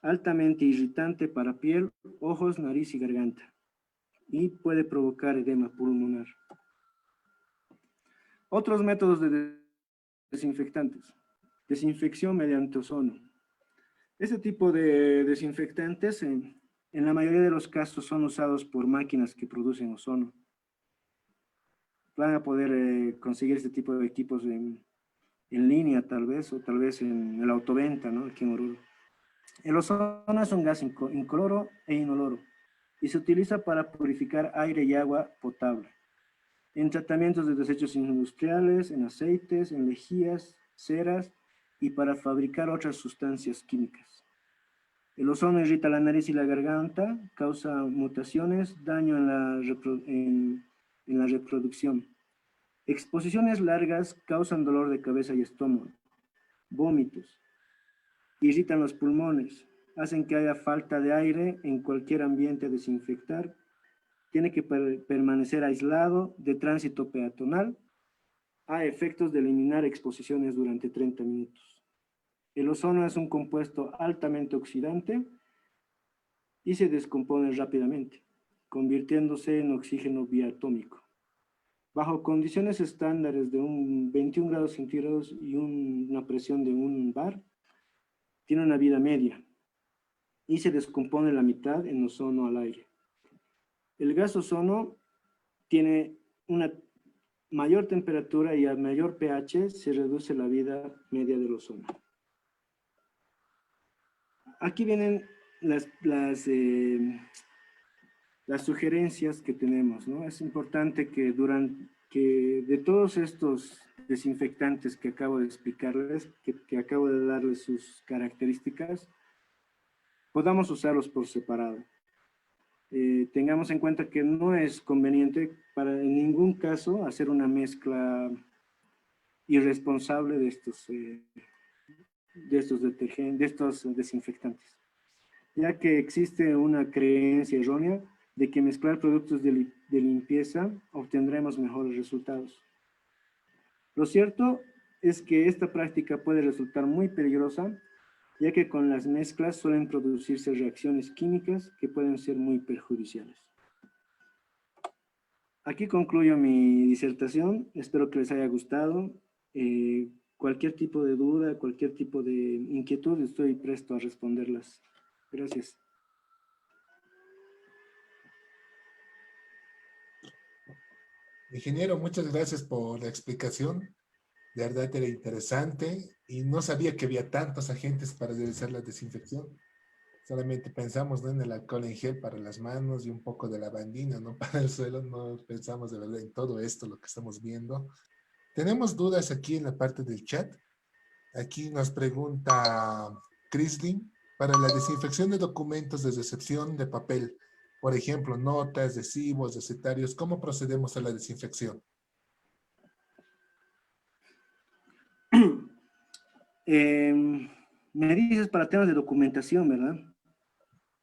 Altamente irritante para piel, ojos, nariz y garganta. Y puede provocar edema pulmonar. Otros métodos de desinfectantes. Desinfección mediante ozono. Este tipo de desinfectantes En la mayoría de los casos son usados por máquinas que producen ozono. Van a poder conseguir este tipo de equipos en línea tal vez, o tal vez en el autoventa, ¿no? Aquí en Oruro. El ozono es un gas incoloro e inoloro y se utiliza para purificar aire y agua potable en tratamientos de desechos industriales, en aceites, en lejías, ceras y para fabricar otras sustancias químicas. El ozono irrita la nariz y la garganta, causa mutaciones, daño en la reproducción. Exposiciones largas causan dolor de cabeza y estómago, vómitos, irritan los pulmones, hacen que haya falta de aire en cualquier ambiente a desinfectar, tiene que permanecer aislado de tránsito peatonal a efectos de eliminar exposiciones durante 30 minutos. El ozono es un compuesto altamente oxidante y se descompone rápidamente, convirtiéndose en oxígeno biatómico. Bajo condiciones estándares de 21 grados centígrados y una presión de 1 bar, tiene una vida media y se descompone la mitad en ozono al aire. El gas ozono tiene una mayor temperatura y a mayor pH se reduce la vida media del ozono. Aquí vienen las sugerencias que tenemos, ¿no? Es importante que de todos estos desinfectantes que acabo de explicarles, que acabo de darles sus características, podamos usarlos por separado. Tengamos en cuenta que no es conveniente en ningún caso hacer una mezcla irresponsable de estos desinfectantes, ya que existe una creencia errónea de que mezclar productos de limpieza obtendremos mejores resultados. Lo cierto es que esta práctica puede resultar muy peligrosa, ya que con las mezclas suelen producirse reacciones químicas que pueden ser muy perjudiciales. Aquí concluyo mi disertación, espero que les haya gustado. Cualquier tipo de duda, cualquier tipo de inquietud, estoy presto a responderlas. Gracias. Ingeniero, muchas gracias por la explicación. De verdad era interesante y no sabía que había tantos agentes para realizar la desinfección. Solamente pensamos, ¿no?, en el alcohol en gel para las manos y un poco de lavandina, ¿no?, para el suelo. No pensamos de verdad en todo esto, lo que estamos viendo. Tenemos dudas aquí en la parte del chat. Aquí nos pregunta Crislin, para la desinfección de documentos de recepción de papel, por ejemplo, notas, recibos, recetarios, ¿cómo procedemos a la desinfección? Me dices para temas de documentación, ¿verdad?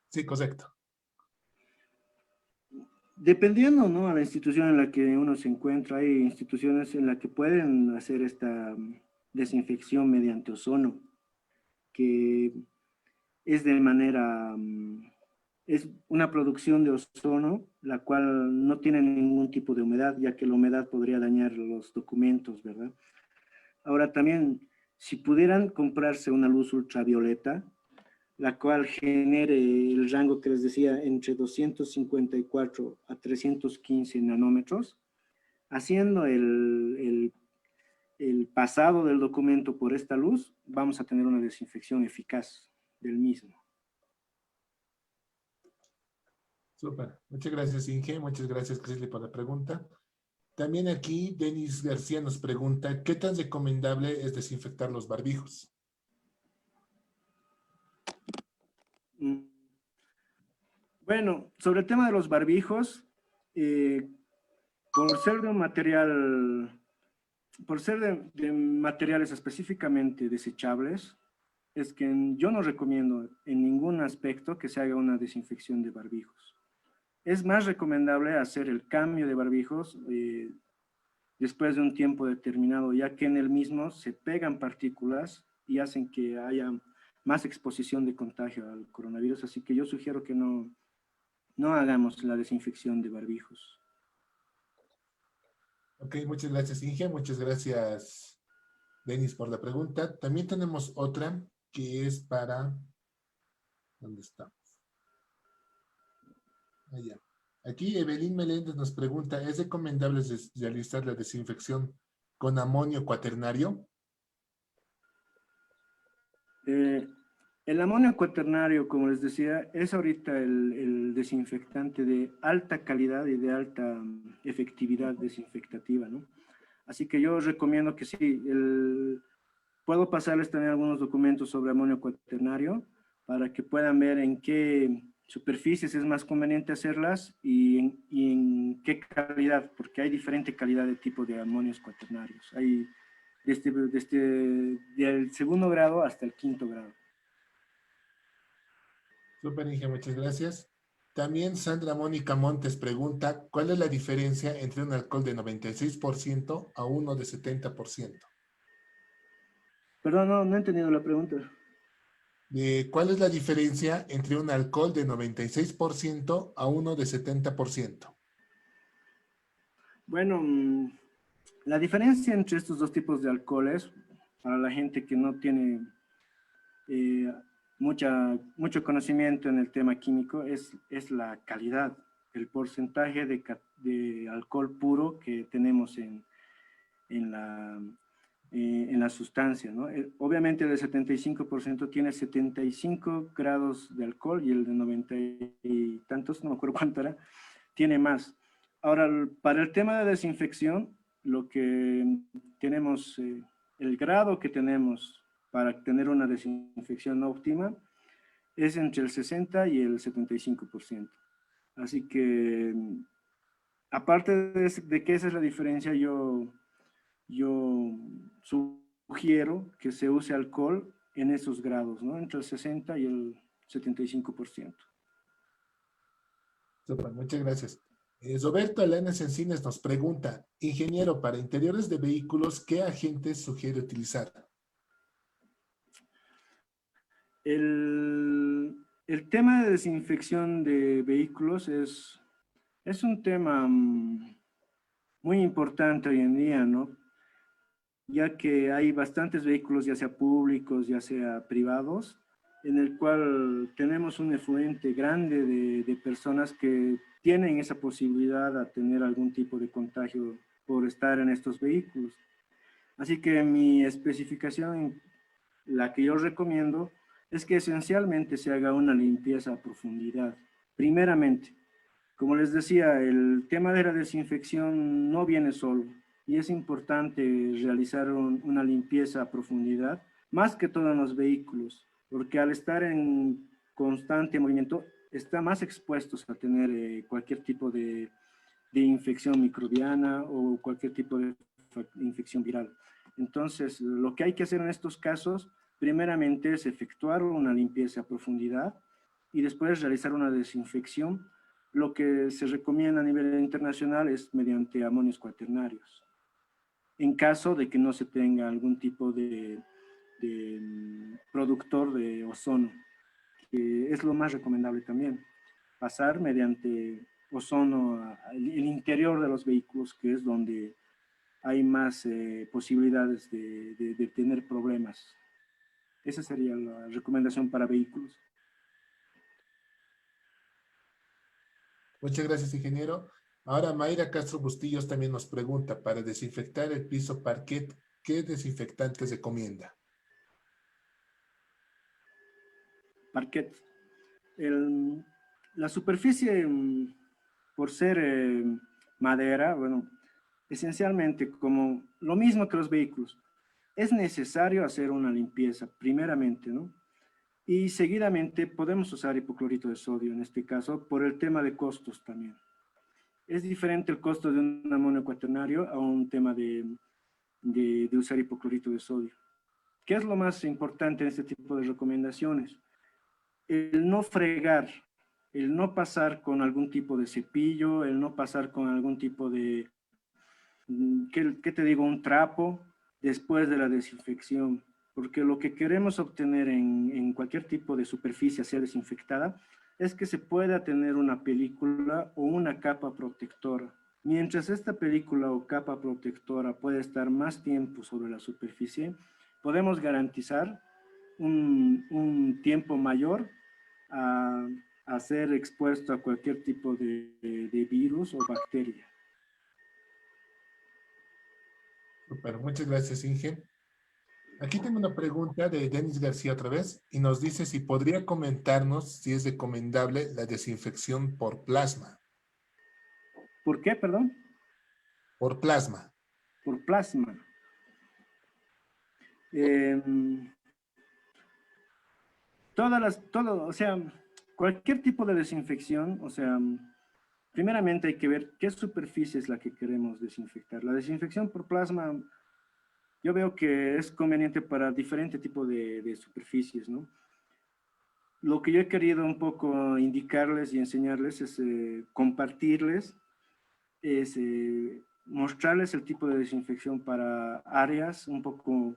Sí, correcto. Dependiendo, ¿no?, a la institución en la que uno se encuentra, hay instituciones en las que pueden hacer esta desinfección mediante ozono, que es de manera, es una producción de ozono, la cual no tiene ningún tipo de humedad, ya que la humedad podría dañar los documentos, ¿verdad? Ahora también, si pudieran comprarse una luz ultravioleta, la cual genere el rango que les decía entre 254 a 315 nanómetros, haciendo el pasado del documento por esta luz, vamos a tener una desinfección eficaz del mismo. Súper. Muchas gracias, Inge. Muchas gracias, Crisley, por la pregunta. También aquí, Denis García nos pregunta, ¿qué tan recomendable es desinfectar los barbijos? Bueno, sobre el tema de los barbijos, por ser de un material, por ser de materiales específicamente desechables, es que yo no recomiendo en ningún aspecto que se haga una desinfección de barbijos. Es más recomendable hacer el cambio de barbijos después de un tiempo determinado, ya que en el mismo se pegan partículas y hacen que haya más exposición de contagio al coronavirus, así que yo sugiero que no hagamos la desinfección de barbijos. Ok, muchas gracias, Inge. Muchas gracias, Denis, por la pregunta. También tenemos otra que es para... ¿Dónde estamos? Ah, ya. Aquí Evelyn Meléndez nos pregunta, ¿es recomendable realizar la desinfección con amonio cuaternario? Eh, el amonio cuaternario, como les decía, es ahorita el desinfectante de alta calidad y de alta efectividad desinfectativa, ¿no? Así que yo recomiendo que sí, puedo pasarles también algunos documentos sobre amonio cuaternario para que puedan ver en qué superficies es más conveniente hacerlas y en qué calidad, porque hay diferente calidad de tipo de amonios cuaternarios. Hay del segundo grado hasta el quinto grado. Súper, Inge, muchas gracias. También Sandra Mónica Montes pregunta, ¿cuál es la diferencia entre un alcohol de 96% a uno de 70%? Perdón, no he entendido la pregunta. ¿Cuál es la diferencia entre un alcohol de 96% a uno de 70%? Bueno, la diferencia entre estos dos tipos de alcoholes, para la gente que no tiene eh, mucho conocimiento en el tema químico, es la calidad, el porcentaje de alcohol puro que tenemos en la sustancia, ¿no? Obviamente el de 75% tiene 75 grados de alcohol y el de 90 y tantos, no me acuerdo cuánto era, tiene más. Ahora, para el tema de desinfección, lo que tenemos, el grado que tenemos para tener una desinfección óptima es entre el 60 y el 75%. Así que, aparte de que esa es la diferencia, yo sugiero que se use alcohol en esos grados, ¿no? Entre el 60 y el 75%. Súper, muchas gracias. Roberto Alanes Encines nos pregunta, ingeniero, para interiores de vehículos, ¿qué agentes sugiere utilizar? El tema de desinfección de vehículos es un tema muy importante hoy en día, ¿no? Ya que hay bastantes vehículos, ya sea públicos, ya sea privados, en el cual tenemos un efluente grande de personas que tienen esa posibilidad de tener algún tipo de contagio por estar en estos vehículos. Así que mi especificación, la que yo recomiendo, es que esencialmente se haga una limpieza a profundidad. Primeramente, como les decía, el tema de la desinfección no viene solo y es importante realizar una limpieza a profundidad, más que todo en los vehículos, porque al estar en constante movimiento, está más expuestos a tener cualquier tipo de infección microbiana o cualquier tipo de infección viral. Entonces, lo que hay que hacer en estos casos, primeramente es efectuar una limpieza a profundidad y después realizar una desinfección. Lo que se recomienda a nivel internacional es mediante amonios cuaternarios. En caso de que no se tenga algún tipo de productor de ozono, que es lo más recomendable también. Pasar mediante ozono el interior de los vehículos, que es donde hay más posibilidades de tener problemas. Esa sería la recomendación para vehículos. Muchas gracias, ingeniero. Ahora Mayra Castro Bustillos también nos pregunta, para desinfectar el piso parquet, ¿qué desinfectante recomienda? Parquet. El, la superficie, por ser madera, bueno, esencialmente como lo mismo que los vehículos, es necesario hacer una limpieza primeramente, ¿no? Y seguidamente podemos usar hipoclorito de sodio en este caso por el tema de costos también. Es diferente el costo de un amonio cuaternario a un tema de usar hipoclorito de sodio. ¿Qué es lo más importante en este tipo de recomendaciones? El no fregar, el no pasar con algún tipo de cepillo, el no pasar con algún tipo de, ¿qué te digo? Un trapo después de la desinfección, porque lo que queremos obtener en cualquier tipo de superficie sea desinfectada es que se pueda tener una película o una capa protectora. Mientras esta película o capa protectora puede estar más tiempo sobre la superficie, podemos garantizar un tiempo mayor a a ser expuesto a cualquier tipo de virus o bacteria. Super, muchas gracias, Inge. Aquí tengo una pregunta de Denis García otra vez y nos dice si podría comentarnos si es recomendable la desinfección por plasma. ¿Por qué, perdón? Por plasma. Por plasma. Eh, o sea, cualquier tipo de desinfección, o sea, primeramente hay que ver qué superficie es la que queremos desinfectar. La desinfección por plasma, yo veo que es conveniente para diferente tipo de superficies, ¿no? Lo que yo he querido un poco indicarles y enseñarles es compartirles, es mostrarles el tipo de desinfección para áreas un poco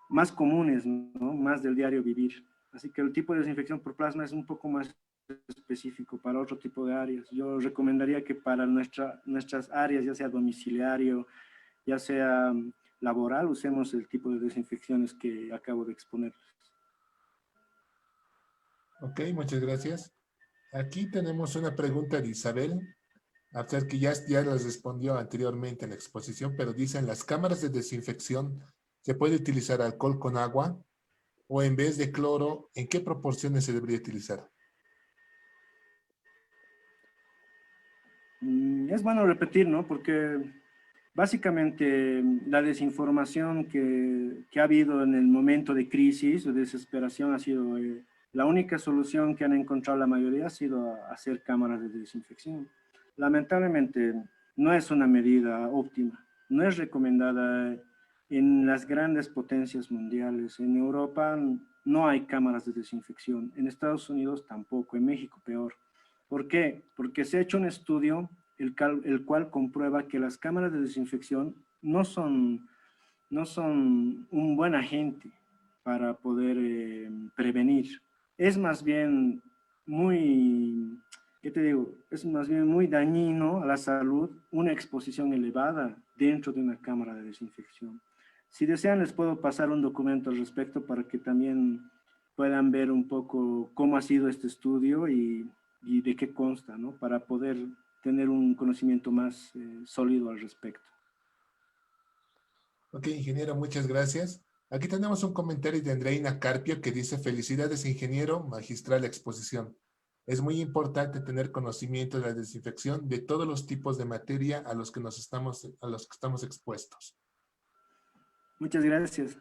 más comunes, ¿no? Más del diario vivir. Así que el tipo de desinfección por plasma es un poco más específico para otro tipo de áreas. Yo recomendaría que para nuestras áreas, ya sea domiciliario, ya sea laboral, usemos el tipo de desinfecciones que acabo de exponer. Ok, muchas gracias. Aquí tenemos una pregunta de Isabel, a ver que ya las respondió anteriormente en la exposición, pero dicen, ¿las cámaras de desinfección se puede utilizar alcohol con agua o en vez de cloro, en qué proporciones se debería utilizar? Es bueno repetir, ¿no? Porque básicamente la desinformación que ha habido en el momento de crisis o desesperación ha sido la única solución que han encontrado la mayoría ha sido hacer cámaras de desinfección. Lamentablemente no es una medida óptima, no es recomendada en las grandes potencias mundiales. En Europa no hay cámaras de desinfección, en Estados Unidos tampoco, en México peor. ¿Por qué? Porque se ha hecho un estudio el cual comprueba que las cámaras de desinfección no son un buen agente para poder prevenir. Es más bien muy, ¿qué te digo? Es más bien muy dañino a la salud una exposición elevada dentro de una cámara de desinfección. Si desean, les puedo pasar un documento al respecto para que también puedan ver un poco cómo ha sido este estudio y de qué consta, ¿no? Para poder tener un conocimiento más sólido al respecto. Ok, ingeniero, muchas gracias. Aquí tenemos un comentario de Andreina Carpio que dice, felicidades, ingeniero, magistral exposición. Es muy importante tener conocimiento de la desinfección de todos los tipos de materia a los que estamos expuestos. Muchas gracias.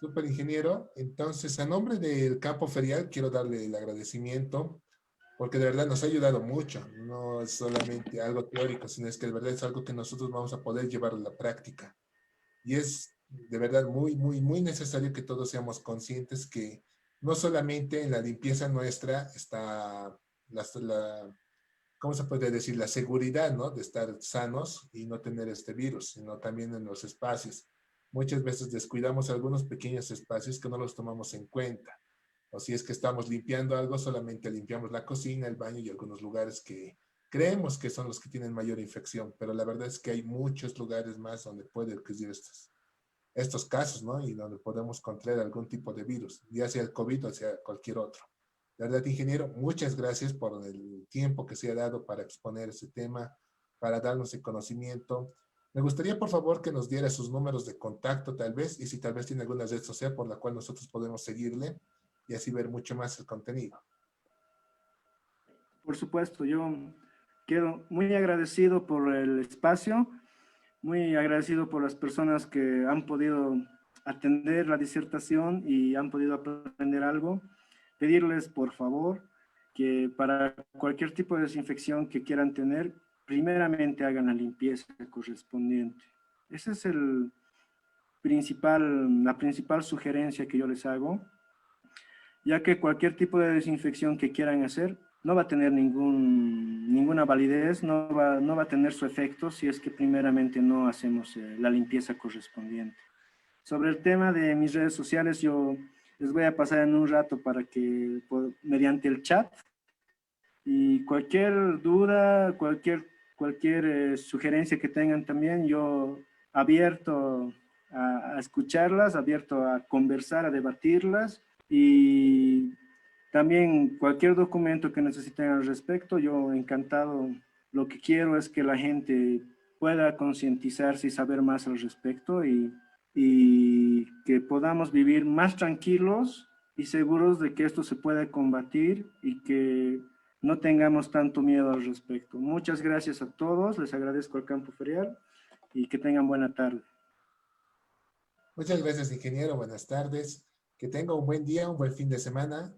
Super ingeniero. Entonces, a nombre del campo ferial, quiero darle el agradecimiento porque de verdad nos ha ayudado mucho. No es solamente algo teórico, sino es que de verdad es algo que nosotros vamos a poder llevar a la práctica. Y es de verdad muy, muy, muy necesario que todos seamos conscientes que no solamente en la limpieza nuestra está ¿cómo se puede decir? La seguridad, ¿no? De estar sanos y no tener este virus, sino también en los espacios. Muchas veces descuidamos algunos pequeños espacios que no los tomamos en cuenta. O si es que estamos limpiando algo, solamente limpiamos la cocina, el baño y algunos lugares que creemos que son los que tienen mayor infección, pero la verdad es que hay muchos lugares más donde puede ocurrir estos casos, ¿no? Y donde podemos contraer algún tipo de virus, ya sea el COVID o sea cualquier otro. La verdad, ingeniero, muchas gracias por el tiempo que se ha dado para exponer ese tema, para darnos el conocimiento. Me gustaría, por favor, que nos diera sus números de contacto, tal vez, y si tal vez tiene alguna red social por la cual nosotros podemos seguirle y así ver mucho más el contenido. Por supuesto, yo quedo muy agradecido por el espacio, muy agradecido por las personas que han podido atender la disertación y han podido aprender algo. Pedirles, por favor, que para cualquier tipo de desinfección que quieran tener, primeramente hagan la limpieza correspondiente. Esa es la principal sugerencia que yo les hago, ya que cualquier tipo de desinfección que quieran hacer no va a tener ninguna validez, no va a tener su efecto si es que primeramente no hacemos la limpieza correspondiente. Sobre el tema de mis redes sociales, yo les voy a pasar en un rato para que mediante el chat y cualquier duda, cualquier sugerencia que tengan también, yo abierto a escucharlas, abierto a conversar, a debatirlas y También cualquier documento que necesiten al respecto, yo encantado. Lo que quiero es que la gente pueda concientizarse y saber más al respecto y que podamos vivir más tranquilos y seguros de que esto se puede combatir y que no tengamos tanto miedo al respecto. Muchas gracias a todos, les agradezco al Campo Ferial y que tengan buena tarde. Muchas gracias, ingeniero. Buenas tardes. Que tenga un buen día, un buen fin de semana